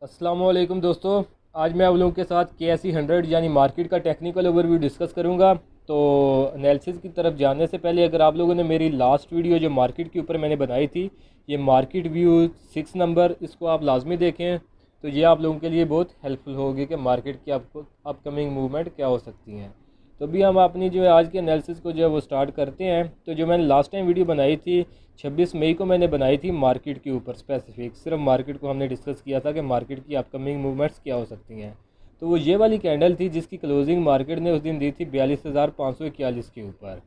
अस्सलाम वालेकुम दोस्तों। आज मैं आप लोगों के साथ KSE 100 यानी मार्केट का टेक्निकल ओवरव्यू डिस्कस करूंगा। तो एनालिसिस की तरफ जाने से पहले अगर आप लोगों ने मेरी लास्ट वीडियो जो मार्केट के ऊपर मैंने बनाई थी, ये मार्केट व्यू 6 नंबर, इसको आप लाजमी देखें। तो ये आप लोगों के लिए बहुत हेल्पफुल होगी कि मार्केट की आपको अपकमिंग मूवमेंट क्या हो सकती हैं। तो अभी हम अपनी जो है आज के एनालिसिस को जो है वो स्टार्ट करते हैं। तो जो मैंने लास्ट टाइम वीडियो बनाई थी 26 मई को मैंने बनाई थी मार्केट के ऊपर स्पेसिफिक, सिर्फ मार्केट को हमने डिस्कस किया था कि मार्केट की अपकमिंग मूवमेंट्स क्या हो सकती हैं। तो वो ये वाली कैंडल थी जिसकी क्लोजिंग मार्केट ने उस दिन दी थी 42,541 के ऊपर।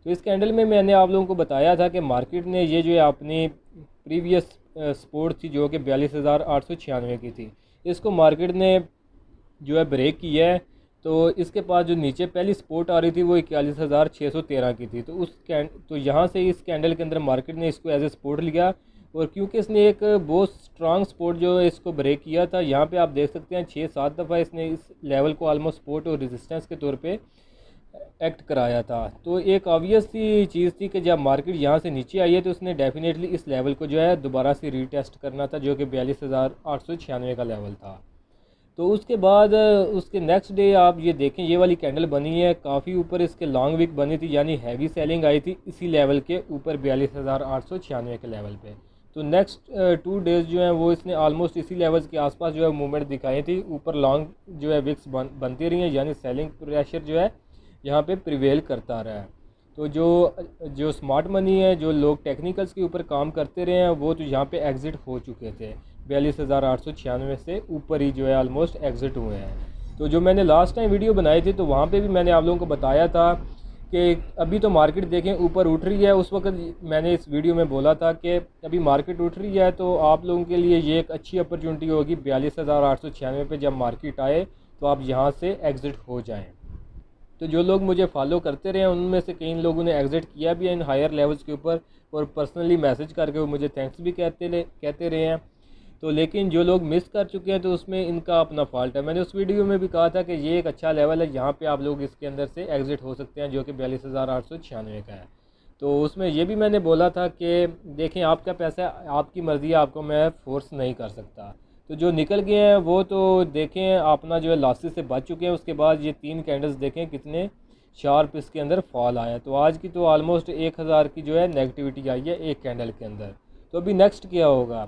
तो इस कैंडल में मैंने आप लोगों को बताया था कि मार्केट ने ये जो है अपनी प्रीवियस सपोर्ट थी जो कि 42,896 की थी, इसको मार्केट ने जो है ब्रेक किया है। तो इसके पास जो नीचे पहली सपोर्ट आ रही थी वो 41,613 की थी। तो यहाँ से इस कैंडल के अंदर मार्केट ने इसको एज ए सपोर्ट लिया, और क्योंकि इसने एक बहुत स्ट्रांग सपोर्ट जो है इसको ब्रेक किया था, यहाँ पे आप देख सकते हैं 6-7 दफ़ा इसने इस लेवल को आलमोस्ट सपोर्ट और रेजिस्टेंस के तौर पे एक्ट कराया था। तो एक ऑब्वियस सी चीज़ थी कि जब मार्केट यहाँ से नीचे आई है तो उसने डेफिनेटली इस लेवल को जो है दोबारा से रीटेस्ट करना था, जो कि 42,896 का लेवल था। तो उसके बाद उसके नेक्स्ट डे आप ये देखें, ये वाली कैंडल बनी है काफ़ी ऊपर, इसके लॉन्ग वीक बनी थी, यानी हैवी सेलिंग आई थी इसी लेवल के ऊपर 42,896 के लेवल पे। तो नेक्स्ट 2 डेज़ जो हैं वो इसने ऑलमोस्ट इसी लेवल्स के आसपास जो है मूवमेंट दिखाई थी, ऊपर लॉन्ग जो है विक्स बनती रही हैं, यानी सेलिंग प्रेशर जो है यहाँ पे प्रिवेल करता रहा है। तो जो जो स्मार्ट मनी है, जो लोग टेक्निकल्स के ऊपर काम करते रहे हैं, वो तो यहाँ पे एग्ज़िट हो चुके थे 42,896 से ऊपर ही जो है ऑलमोस्ट एग्ज़िट हुए हैं। तो जो मैंने लास्ट टाइम वीडियो बनाई थी तो वहाँ पे भी मैंने आप लोगों को बताया था कि अभी तो मार्केट देखें ऊपर उठ रही है। उस वक्त मैंने इस वीडियो में बोला था कि अभी मार्केट उठ रही है तो आप लोगों के लिए ये एक अच्छी अपॉर्चुनिटी होगी, 42,896 पे जब मार्केट आए तो आप यहाँ से एग्ज़िट हो जाएँ। तो जो लोग मुझे फॉलो करते रहे हैं उनमें से कई लोगों ने एग्ज़िट किया भी है इन हायर लेवल्स के ऊपर, और पर्सनली मैसेज करके वो मुझे थैंक्स भी कहते रहे हैं। तो लेकिन जो लोग मिस कर चुके हैं तो उसमें इनका अपना फॉल्ट है। मैंने उस वीडियो में भी कहा था कि ये एक अच्छा लेवल है, यहाँ पे आप लोग इसके अंदर से एग्ज़िट हो सकते हैं, जो कि 42,896 का है। तो उसमें ये भी मैंने बोला था कि देखें आपका पैसा आपकी मर्ज़ी है, आपको मैं फोर्स नहीं कर सकता। तो जो निकल गए हैं वो तो देखें अपना जो है लॉसेस से बच चुके हैं। उसके बाद ये 3 कैंडल्स देखें कितने शार्प इसके अंदर फॉल आया। तो आज की तो ऑलमोस्ट 1,000 की जो है नेगेटिविटी आई है एक कैंडल के अंदर। तो अभी नेक्स्ट क्या होगा?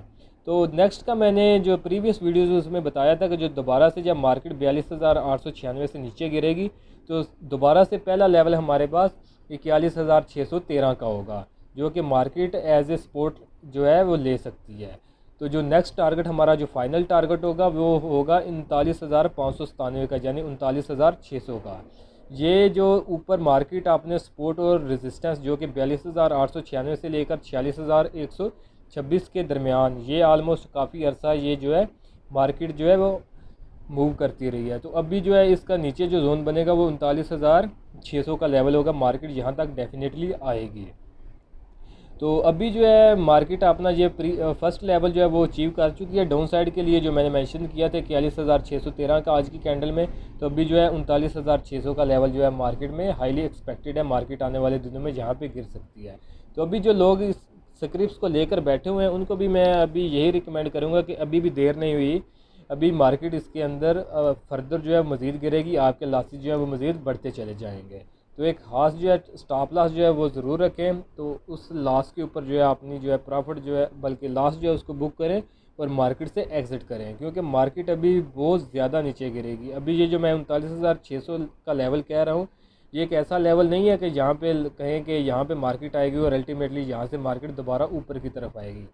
तो नेक्स्ट का मैंने जो प्रीवियस वीडियोज़ उसमें बताया था कि जो दोबारा से जब मार्केट 42,896 से नीचे गिरेगी तो दोबारा से पहला लेवल हमारे पास 41,613 का होगा, जो कि मार्केट एज ए सपोर्ट जो है वो ले सकती है। तो जो नेक्स्ट टारगेट हमारा जो फाइनल टारगेट होगा वो होगा 39,597 का, यानी 39,600 का। ये जो ऊपर मार्केट आपने सपोर्ट और रेजिस्टेंस जो कि 42,896 से लेकर 46,126 के दरमियान, ये आलमोस्ट काफ़ी अर्सा ये जो है मार्केट जो है वो मूव करती रही है। तो अभी जो है इसका नीचे जो जोन बनेगा वो 39,600 का लेवल होगा, मार्केट यहाँ तक डेफिनेटली आएगी। तो अभी जो है मार्केट अपना ये फर्स्ट लेवल जो है वो अचीव कर चुकी है डाउन साइड के लिए, जो मैंने मेंशन किया था 41,613 का आज की कैंडल में। तो अभी जो है 39,600 का लेवल जो है मार्केट में हाईली एक्सपेक्टेड है, मार्केट आने वाले दिनों में जहाँ पे गिर सकती है। तो अभी जो लोग इस स्क्रिप्ट्स को लेकर बैठे हुए हैं उनको भी मैं अभी यही रिकमेंड करूँगा कि अभी भी देर नहीं हुई, अभी मार्केट इसके अंदर फर्दर जो है मज़ीद गिरेगी, आपके लॉसेस जो है वो मज़ीद बढ़ते चले जाएंगे। तो एक खास जो है स्टॉप लॉस जो है वो ज़रूर रखें। तो उस लॉस के ऊपर जो है अपनी जो है प्रॉफिट जो है बल्कि लॉस जो है उसको बुक करें और मार्केट से एग्ज़िट करें, क्योंकि मार्केट अभी बहुत ज़्यादा नीचे गिरेगी। अभी ये जो मैं 39,600 का लेवल कह रहा हूँ, ये एक ऐसा लेवल नहीं है कि यहाँ पे कहें कि यहाँ पे मार्केट आएगी और अल्टीमेटली यहाँ से मार्केट दोबारा ऊपर की तरफ आएगी।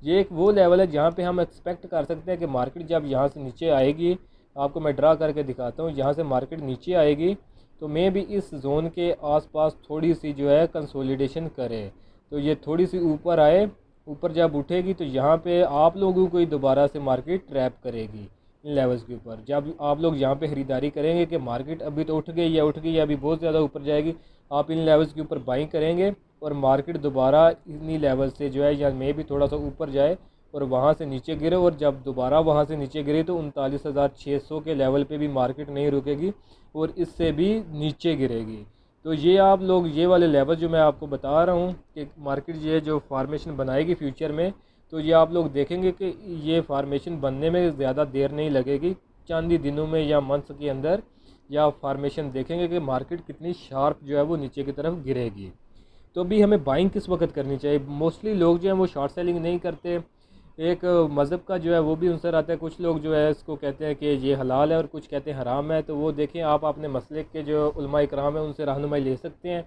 ये एक वो लेवल है जहाँ पे हम एक्सपेक्ट कर सकते हैं कि मार्केट जब यहाँ से नीचे आएगी, आपको मैं ड्रा करके दिखाता हूँ, यहाँ से मार्केट नीचे आएगी तो मैं भी इस जोन के आसपास थोड़ी सी जो है कंसोलिडेशन करे। तो ये थोड़ी सी ऊपर आए, ऊपर जब उठेगी तो यहाँ पे आप लोगों को ही दोबारा से मार्केट ट्रैप करेगी इन लेवल्स के ऊपर। जब आप लोग यहाँ पे ख़रीदारी करेंगे कि मार्केट अभी तो उठ गई या अभी बहुत ज़्यादा ऊपर जाएगी, आप इन लेवल्स के ऊपर बाइंग करेंगे और मार्केट दोबारा इन्हीं लेवल से जो है या मे भी थोड़ा सा ऊपर जाए और वहाँ से नीचे गिरे, और जब दोबारा वहाँ से नीचे गिरे तो 39,600 के लेवल पे भी मार्केट नहीं रुकेगी और इससे भी नीचे गिरेगी। तो ये आप लोग ये वाले लेवल जो मैं आपको बता रहा हूँ कि मार्केट ये जो फॉर्मेशन बनाएगी फ्यूचर में, तो ये आप लोग देखेंगे कि ये फार्मेशन बनने में ज़्यादा देर नहीं लगेगी, चंद ही दिनों में या मंथ्स के अंदर या फार्मेशन देखेंगे कि मार्केट कितनी शार्प जो है वो नीचे की तरफ गिरेगी। तो अभी हमें बाइंग किस वक्त करनी चाहिए? मोस्टली लोग जो हैं वो शॉर्ट सेलिंग नहीं करते। एक मज़हब का जो है वो भी उनसे आता है, कुछ लोग जो है इसको कहते हैं कि ये हलाल है और कुछ कहते हैं हराम है। तो वो देखें, आप अपने मसले के जो उलमा इकराम है उनसे रहनुमाई ले सकते हैं।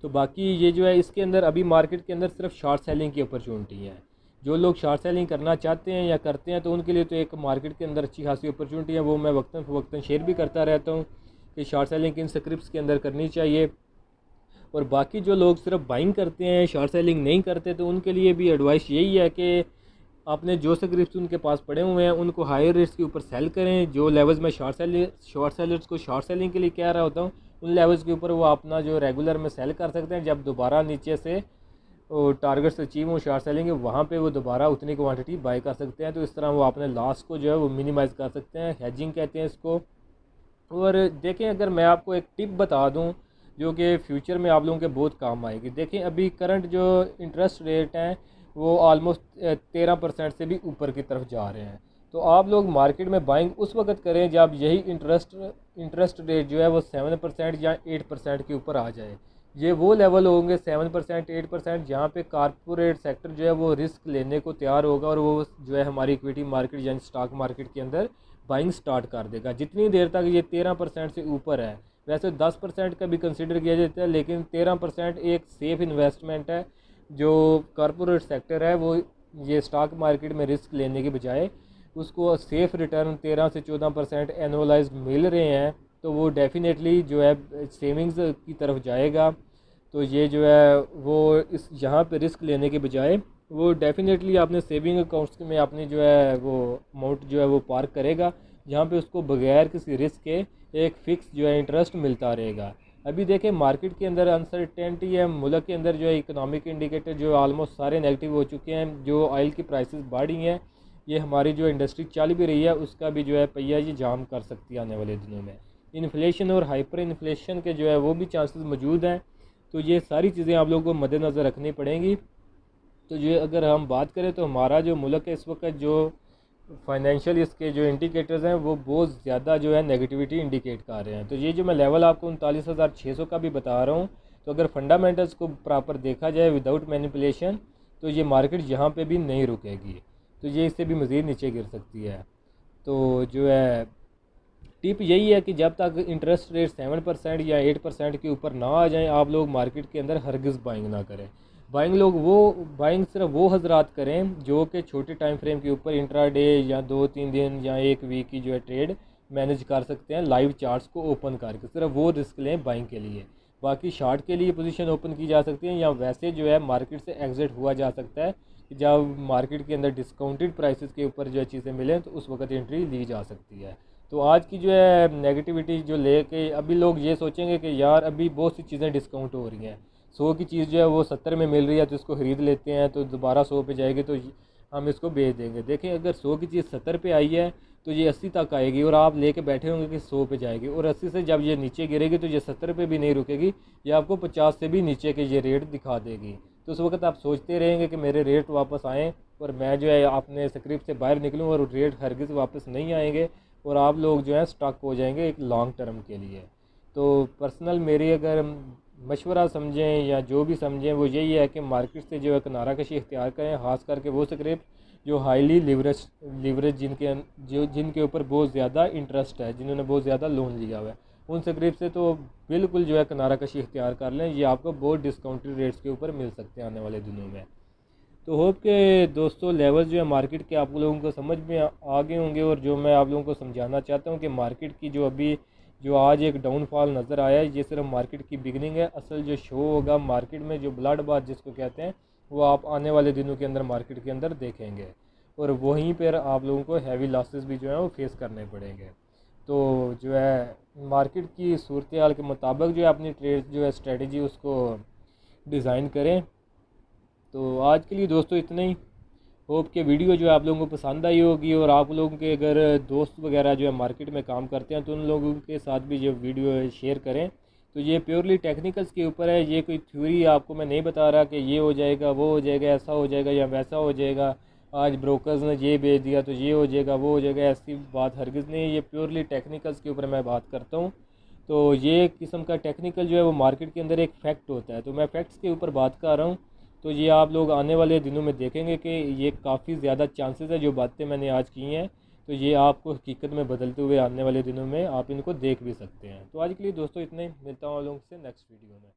तो बाकी ये जो है इसके अंदर अभी मार्केट के अंदर सिर्फ शॉर्ट सेलिंग की अपॉर्चुनिटी है। जो लोग शॉर्ट सेलिंग करना चाहते हैं या करते हैं तो उनके लिए तो एक मार्केट के अंदर अच्छी खासी अपॉर्चुनिटी है, वो मैं वक्तन फ़वक्तन शेयर भी करता रहता हूँ कि शॉर्ट सेलिंग किन स्क्रिप्ट्स के अंदर करनी चाहिए। और बाकी जो लोग सिर्फ बाइंग करते हैं, शॉर्ट सेलिंग नहीं करते, तो उनके लिए भी एडवाइस यही है कि आपने जो स्क्रिप्ट्स उनके पास पड़े हुए हैं उनको हायर रेट्स के ऊपर सेल करें। जो लेवल्स में शॉर्ट सेलर्स को शॉर्ट सेलिंग के लिए कह रहा होता हूँ, उन लेवल्स के ऊपर वो अपना जो रेगुलर में सेल कर सकते हैं। जब दोबारा नीचे से टारगेट्स अचीव हो शॉर्ट सेलिंग के, वहाँ पे वो दोबारा उतनी क्वांटिटी बाय कर सकते हैं। तो इस तरह वो अपने लॉस को जो है वो मिनिमाइज़ कर सकते हैं। हेजिंग कहते हैं इसको। और देखें, अगर मैं आपको एक टिप बता दूं जो कि फ्यूचर में आप लोगों के बहुत काम आएगी। देखें, अभी करंट जो इंटरेस्ट रेट हैं वो ऑलमोस्ट 13% से भी ऊपर की तरफ जा रहे हैं। तो आप लोग मार्केट में बाइंग उस वक्त करें जब यही इंटरेस्ट रेट जो है वो 7% या 8% के ऊपर आ जाए। ये वो लेवल होंगे 7% 8% जहाँ पे कॉरपोरेट सेक्टर जो है वो रिस्क लेने को तैयार होगा और वो जो है हमारी इक्विटी मार्केट यानी स्टॉक मार्केट के अंदर बाइंग स्टार्ट कर देगा। जितनी देर तक ये 13% से ऊपर है, वैसे 10% का भी कंसिडर किया जाता है, लेकिन 13% एक सेफ़ इन्वेस्टमेंट है। जो कॉरपोरेट सेक्टर है वो ये स्टॉक मार्केट में रिस्क लेने के बजाय उसको सेफ़ रिटर्न 13 से 14% एनुअलाइज्ड मिल रहे हैं, तो वो डेफिनेटली जो है सेविंग्स की तरफ जाएगा। तो ये जो है वो इस यहाँ पे रिस्क लेने के बजाय वो डेफिनेटली अपने सेविंग अकाउंट्स में अपनी जो है वो अमाउंट जो है वो पार्क करेगा, जहाँ पे उसको बगैर किसी रिस्क के एक फ़िक्स जो है इंटरेस्ट मिलता रहेगा। अभी देखें, मार्केट के अंदर अनसर्टेनिटी है, मुल्क के अंदर जो है इकोनॉमिक इंडिकेटर जो ऑलमोस्ट सारे नेगेटिव हो चुके हैं। जो ऑयल की प्राइसेस बढ़ी हैं, ये हमारी जो इंडस्ट्री चल भी रही है उसका भी जो है पहिया ये जाम कर सकती है आने वाले दिनों में। इन्फ्लेशन और हाइपर इन्फ्लेशन के जो है वो भी चांसेस मौजूद हैं। तो ये सारी चीज़ें आप लोगों को मद्देनज़र रखनी पड़ेंगी। तो ये अगर हम बात करें तो हमारा जो मुल्क है इस वक्त जो फाइनेंशियल इसके जो इंडिकेटर्स हैं वो बहुत ज़्यादा जो है नेगेटिविटी इंडिकेट कर रहे हैं। तो ये जो मैं लेवल आपको 39,600 का भी बता रहा हूँ, तो अगर फंडामेंटल्स को प्रॉपर देखा जाए विदाउट मैनिपुलेशन, तो ये मार्केट यहाँ पे भी नहीं रुकेगी। तो ये इससे भी मज़ीद नीचे गिर सकती है। तो जो है टिप यही है कि जब तक इंटरेस्ट रेट 7% या 8% के ऊपर ना आ जाएं, आप लोग मार्केट के अंदर हरगिज़ बाइंग ना करें। बाइंग सिर्फ वो हजरात करें जो कि छोटे टाइम फ्रेम के ऊपर इंट्राडे या 2-3 दिन या एक वीक की जो है ट्रेड मैनेज कर सकते हैं लाइव चार्ट्स को ओपन करके। सिर्फ वो रिस्क लें बाइंग के लिए। बाकी शॉर्ट के लिए पोजीशन ओपन की जा सकती है या वैसे जो है मार्केट से एग्जिट हुआ जा सकता है कि जब मार्केट के अंदर डिस्काउंटेड प्राइसेस के ऊपर जो है चीज़ें मिलें तो उस वक्त एंट्री ली जा सकती है। तो आज की जो है नेगेटिविटी जो लेके अभी लोग ये सोचेंगे कि यार अभी बहुत सी चीज़ें डिस्काउंट हो रही हैं, 100 की चीज़ जो है वो 70 में मिल रही है तो इसको ख़रीद लेते हैं, तो दोबारा 100 पे जाएगी तो हम इसको बेच देंगे। देखें, अगर 100 की चीज़ 70 पे आई है तो ये 80 तक आएगी और आप लेके बैठे होंगे कि 100 पे जाएगी, और 80 से जब ये नीचे गिरेगी तो ये 70 पे भी नहीं रुकेगी, ये आपको 50 से भी नीचे के ये रेट दिखा देगी। तो उस वक्त आप सोचते रहेंगे कि मेरे रेट वापस आएँ और मैं जो है अपने स्क्रिप्ट से बाहर निकलूँ, और रेट हरगिज़ वापस नहीं आएंगे और आप लोग जो है स्टक हो जाएंगे एक लॉन्ग टर्म के लिए। तो पर्सनल मेरी अगर मशवरा समझें या जो भी समझें वो यही है कि मार्केट से जो है किनारा कशी इख्तियार करें, ख़ास करके वो स्क्रिप्ट जो हाईली लीवरेज जिनके ऊपर बहुत ज़्यादा इंटरेस्ट है, जिन्होंने बहुत ज़्यादा लोन लिया हुआ है, उन स्क्रिप्ट से तो बिल्कुल जो है किनारा कशी इख्तियार कर लें। ये आपको बहुत डिस्काउंटेड रेट्स के ऊपर मिल सकते हैं आने वाले दिनों में। तो होप के दोस्तों लेवल जो है मार्केट के आप लोगों को समझ में आ गए होंगे, और जो मैं आप लोगों को समझाना चाहता हूँ कि मार्केट की जो अभी जो आज एक डाउनफॉल नज़र आया है, ये सिर्फ मार्केट की बिगनिंग है। असल जो शो होगा मार्केट में, जो ब्लड बाथ जिसको कहते हैं, वो आप आने वाले दिनों के अंदर मार्केट के अंदर देखेंगे, और वहीं पर आप लोगों को हैवी लॉसेस भी जो है वो फेस करने पड़ेंगे। तो जो है मार्केट की सूरत हाल के मुताबिक जो है अपनी ट्रेड जो है स्ट्रेटजी उसको डिज़ाइन करें। तो आज के लिए दोस्तों इतना ही। होप के वीडियो जो है आप लोगों को पसंद आई होगी, और आप लोगों के अगर दोस्त वगैरह जो है मार्केट में काम करते हैं तो उन लोगों के साथ भी ये वीडियो शेयर करें, तो ये प्योरली टेक्निकल्स के ऊपर है, ये कोई थ्योरी आपको मैं नहीं बता रहा कि ये हो जाएगा, वो हो जाएगा, ऐसा हो जाएगा या वैसा हो जाएगा, आज ब्रोकर्स ने ये भेज दिया तो ये हो जाएगा, वो हो जाएगा, ऐसी बात हरगिज़ नहीं है। ये प्योरली टेक्निकल्स के ऊपर मैं बात करता हूँ। तो ये किस्म का टेक्निकल जो है वो मार्केट के अंदर एक फ़ैक्ट होता है, तो मैं फैक्ट्स के ऊपर बात कर रहा हूँ। तो ये आप लोग आने वाले दिनों में देखेंगे कि ये काफ़ी ज़्यादा चांसेस है, जो बातें मैंने आज की हैं तो ये आपको हकीकत में बदलते हुए आने वाले दिनों में आप इनको देख भी सकते हैं। तो आज के लिए दोस्तों इतने ही, मिलता हूँ आप लोगों से नेक्स्ट वीडियो में।